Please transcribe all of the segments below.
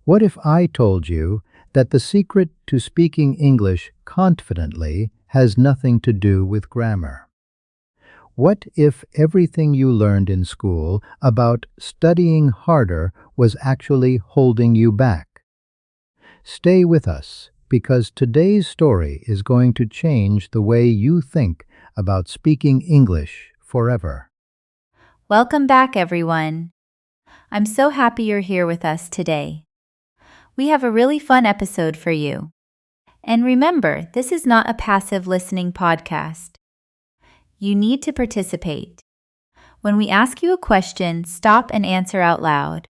What if I told you that the secret to speaking English confidently has nothing to do with grammar? What if everything you learned in school about studying harder was actually holding you back? Stay with us, because today's story is going to change the way you think about speaking English forever. Welcome back, everyone. I'm so happy you're here with us today. We have a really fun episode for you. And remember, this is not a passive listening podcast. You need to participate. When we ask you a question, stop and answer out loud.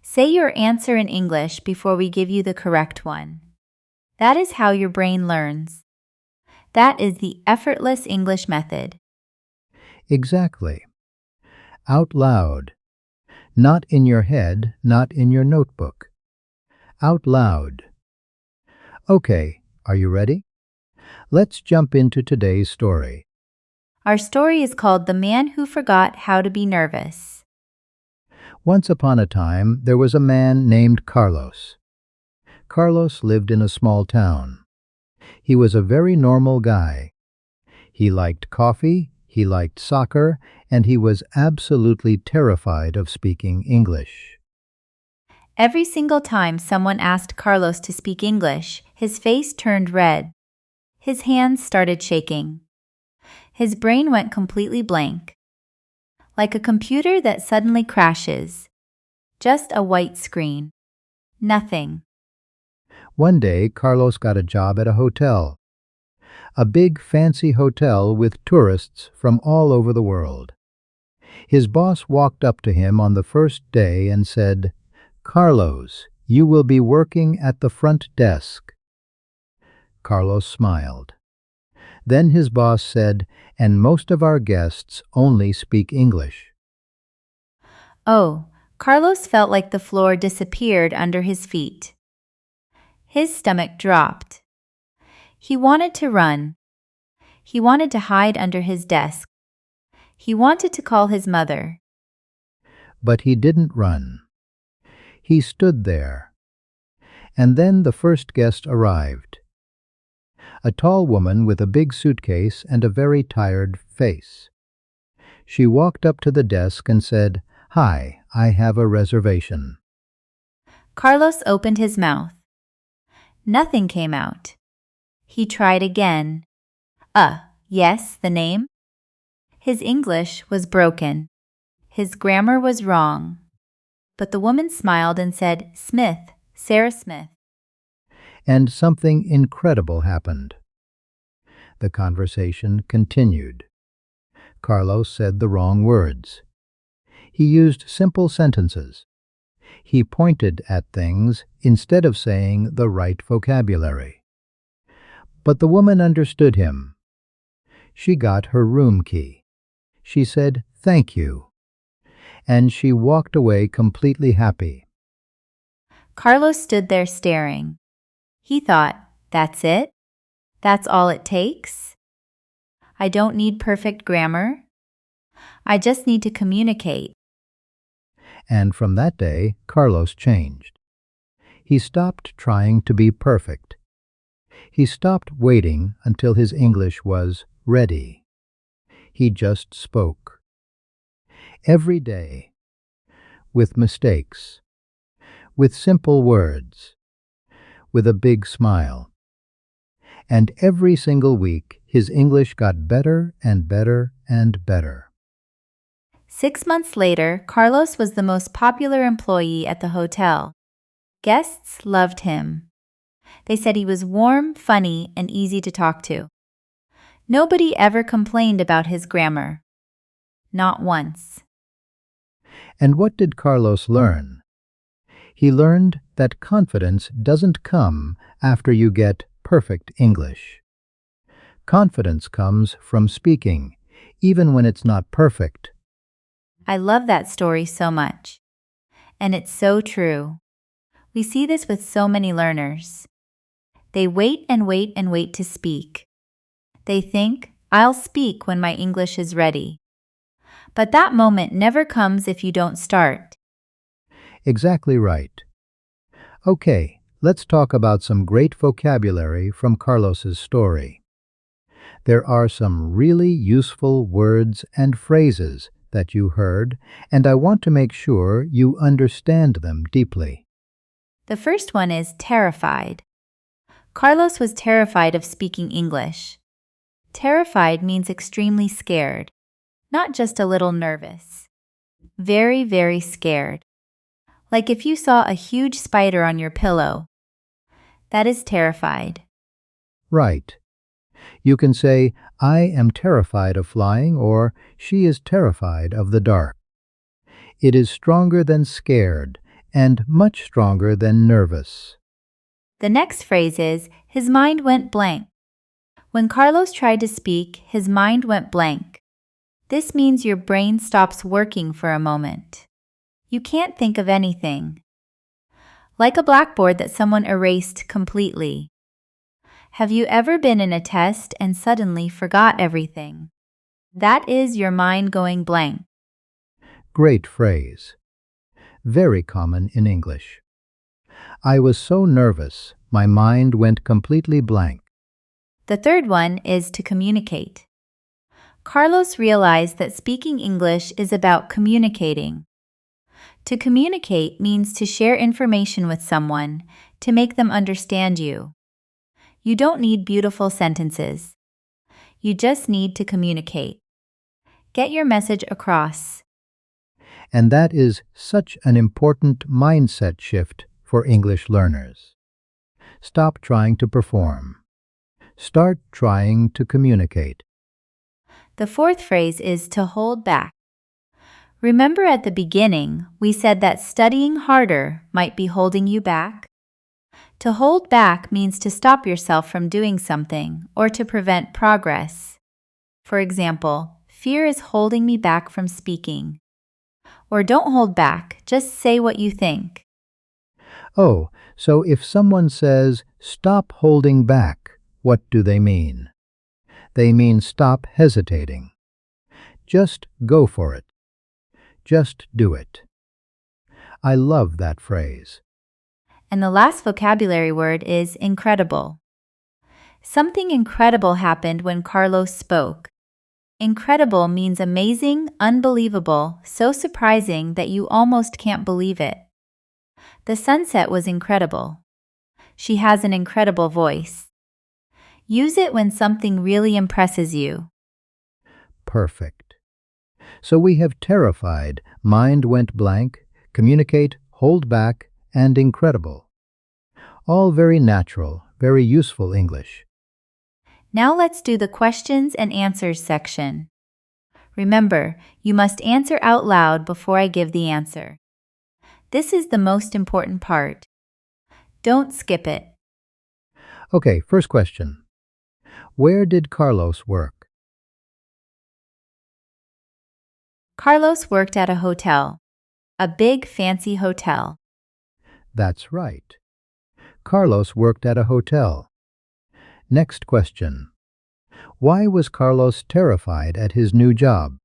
Say your answer in English before we give you the correct one. That is how your brain learns. That is the effortless English method. Exactly. Out loud. Not in your head, not in your notebook. Out loud. Okay, are you ready? Let's jump into today's story. Our story is called The Man Who Forgot How to Be Nervous. Once upon a time, there was a man named Carlos. Carlos lived in a small town. He was a very normal guy. He liked coffee, he liked soccer, and he was absolutely terrified of speaking English. Every single time someone asked Carlos to speak English, his face turned red. His hands started shaking. His brain went completely blank. Like a computer that suddenly crashes. Just a white screen. Nothing. One day, Carlos got a job at a hotel. A big, fancy hotel with tourists from all over the world. His boss walked up to him on the first day and said, "Carlos, you will be working at the front desk." Carlos smiled. Then his boss said, "And most of our guests only speak English." Oh, Carlos felt like the floor disappeared under his feet. His stomach dropped. He wanted to run. He wanted to hide under his desk. He wanted to call his mother. But he didn't run. He stood there. And then the first guest arrived. A tall woman with a big suitcase and a very tired face. She walked up to the desk and said, "Hi, I have a reservation." Carlos opened his mouth. Nothing came out. He tried again. Yes, the name? His English was broken. His grammar was wrong. But the woman smiled and said, "Smith, Sarah Smith." And something incredible happened. The conversation continued. Carlos said the wrong words. He used simple sentences. He pointed at things instead of saying the right vocabulary. But the woman understood him. She got her room key. She said, "Thank you." And she walked away completely happy. Carlos stood there staring. He thought, that's it? That's all it takes? I don't need perfect grammar. I just need to communicate. And from that day, Carlos changed. He stopped trying to be perfect. He stopped waiting until his English was ready. He just spoke. Every day, with mistakes, with simple words, with a big smile. And every single week, his English got better and better and better. 6 months later, Carlos was the most popular employee at the hotel. Guests loved him. They said he was warm, funny, and easy to talk to. Nobody ever complained about his grammar. Not once. And what did Carlos learn? He learned that confidence doesn't come after you get perfect English. Confidence comes from speaking, even when it's not perfect. I love that story so much. And it's so true. We see this with so many learners. They wait and wait and wait to speak. They think, I'll speak when my English is ready. But that moment never comes if you don't start. Exactly right. Okay, let's talk about some great vocabulary from Carlos's story. There are some really useful words and phrases that you heard, and I want to make sure you understand them deeply. The first one is terrified. Carlos was terrified of speaking English. Terrified means extremely scared, not just a little nervous. Very, very scared. Like if you saw a huge spider on your pillow. That is terrified. Right. You can say, I am terrified of flying, or she is terrified of the dark. It is stronger than scared, and much stronger than nervous. The next phrase is, his mind went blank. When Carlos tried to speak, his mind went blank. This means your brain stops working for a moment. You can't think of anything. Like a blackboard that someone erased completely. Have you ever been in a test and suddenly forgot everything? That is your mind going blank. Great phrase. Very common in English. I was so nervous, my mind went completely blank. The third one is to communicate. Carlos realized that speaking English is about communicating. To communicate means to share information with someone, to make them understand you. You don't need beautiful sentences. You just need to communicate. Get your message across. And that is such an important mindset shift for English learners. Stop trying to perform. Start trying to communicate. The fourth phrase is to hold back. Remember at the beginning, we said that studying harder might be holding you back? To hold back means to stop yourself from doing something or to prevent progress. For example, fear is holding me back from speaking. Or don't hold back, just say what you think. Oh, so if someone says, stop holding back, what do they mean? They mean stop hesitating. Just go for it. Just do it. I love that phrase. And the last vocabulary word is incredible. Something incredible happened when Carlos spoke. Incredible means amazing, unbelievable, so surprising that you almost can't believe it. The sunset was incredible. She has an incredible voice. Use it when something really impresses you. Perfect. So we have terrified, mind went blank, communicate, hold back, and incredible. All very natural, very useful English. Now let's do the questions and answers section. Remember, you must answer out loud before I give the answer. This is the most important part. Don't skip it. Okay, first question. Where did Carlos work? Carlos worked at a hotel. A big fancy hotel. That's right. Carlos worked at a hotel. Next question. Why was Carlos terrified at his new job?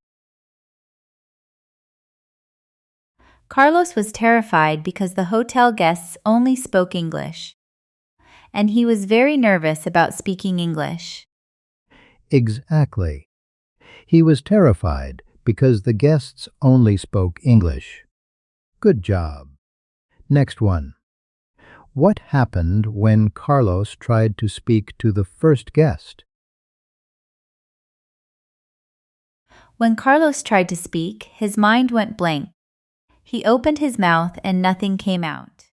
Carlos was terrified because the hotel guests only spoke English. And he was very nervous about speaking English. Exactly. He was terrified because the guests only spoke English. Good job. Next one. What happened when Carlos tried to speak to the first guest? When Carlos tried to speak, his mind went blank. He opened his mouth and nothing came out.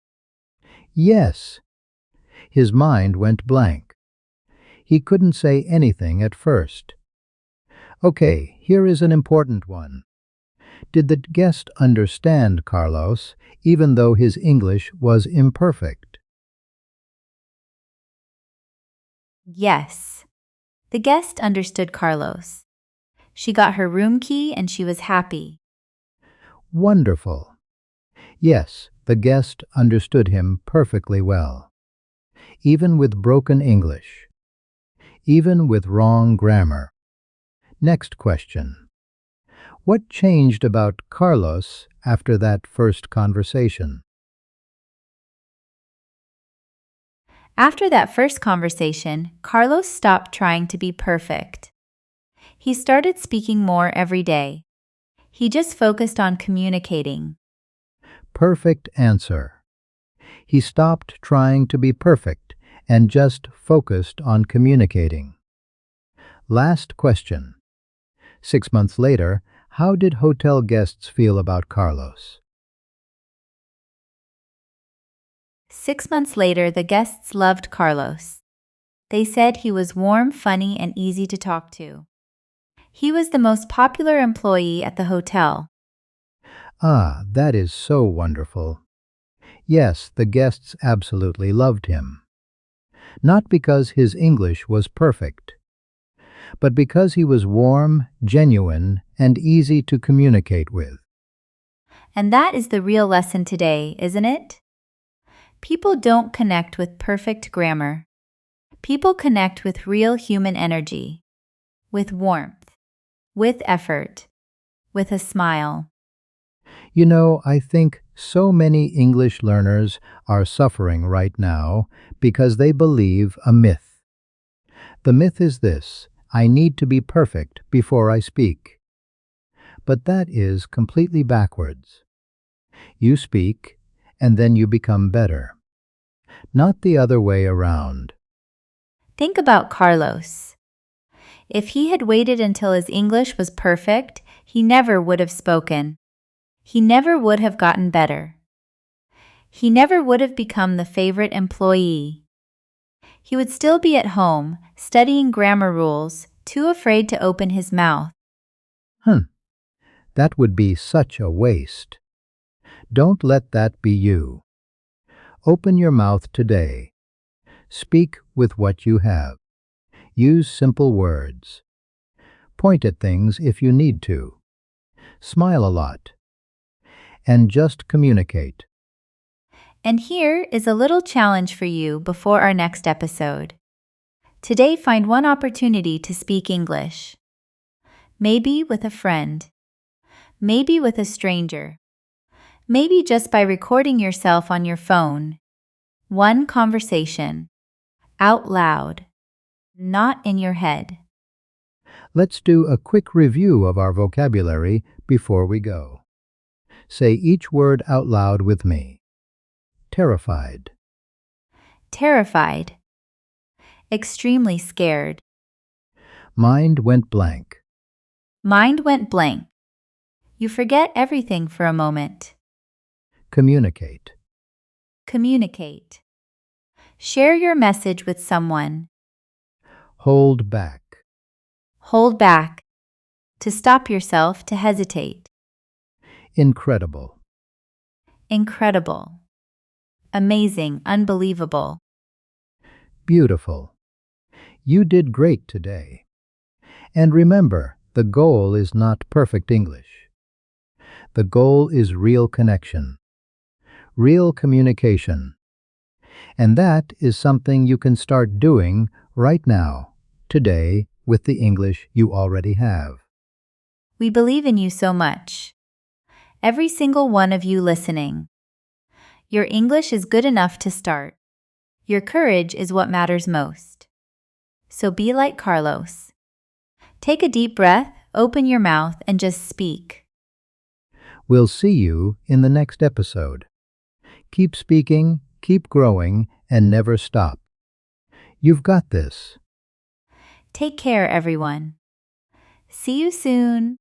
Yes. His mind went blank. He couldn't say anything at first. Okay, here is an important one. Did the guest understand Carlos, even though his English was imperfect? Yes. The guest understood Carlos. She got her room key and she was happy. Wonderful. Yes, the guest understood him perfectly well. Even with broken English. Even with wrong grammar. Next question. What changed about Carlos after that first conversation? After that first conversation, Carlos stopped trying to be perfect. He started speaking more every day. He just focused on communicating. Perfect answer. He stopped trying to be perfect and just focused on communicating. Last question. 6 months later, how did hotel guests feel about Carlos? 6 months later, the guests loved Carlos. They said he was warm, funny, and easy to talk to. He was the most popular employee at the hotel. Ah, that is so wonderful. Yes, the guests absolutely loved him. Not because his English was perfect, but because he was warm, genuine, and easy to communicate with. And that is the real lesson today, isn't it? People don't connect with perfect grammar. People connect with real human energy, with warmth, with effort, with a smile. You know, I think so many English learners are suffering right now because they believe a myth. The myth is this: I need to be perfect before I speak. But that is completely backwards. You speak, and then you become better. Not the other way around. Think about Carlos. If he had waited until his English was perfect, he never would have spoken. He never would have gotten better. He never would have become the favorite employee. He would still be at home, studying grammar rules, too afraid to open his mouth. That would be such a waste. Don't let that be you. Open your mouth today. Speak with what you have. Use simple words. Point at things if you need to. Smile a lot. And just communicate. And here is a little challenge for you before our next episode. Today, find one opportunity to speak English. Maybe with a friend. Maybe with a stranger. Maybe just by recording yourself on your phone. One conversation. Out loud. Not in your head. Let's do a quick review of our vocabulary before we go. Say each word out loud with me. Terrified. Terrified. Extremely scared. Mind went blank. Mind went blank. You forget everything for a moment. Communicate. Communicate. Share your message with someone. Hold back. Hold back. To stop yourself, to hesitate. Incredible. Incredible. Amazing, unbelievable. Beautiful. You did great today. And remember, the goal is not perfect English. The goal is real connection, real communication. And that is something you can start doing right now, today, with the English you already have. We believe in you so much. Every single one of you listening. Your English is good enough to start. Your courage is what matters most. So be like Carlos. Take a deep breath, open your mouth, and just speak. We'll see you in the next episode. Keep speaking, keep growing, and never stop. You've got this. Take care, everyone. See you soon.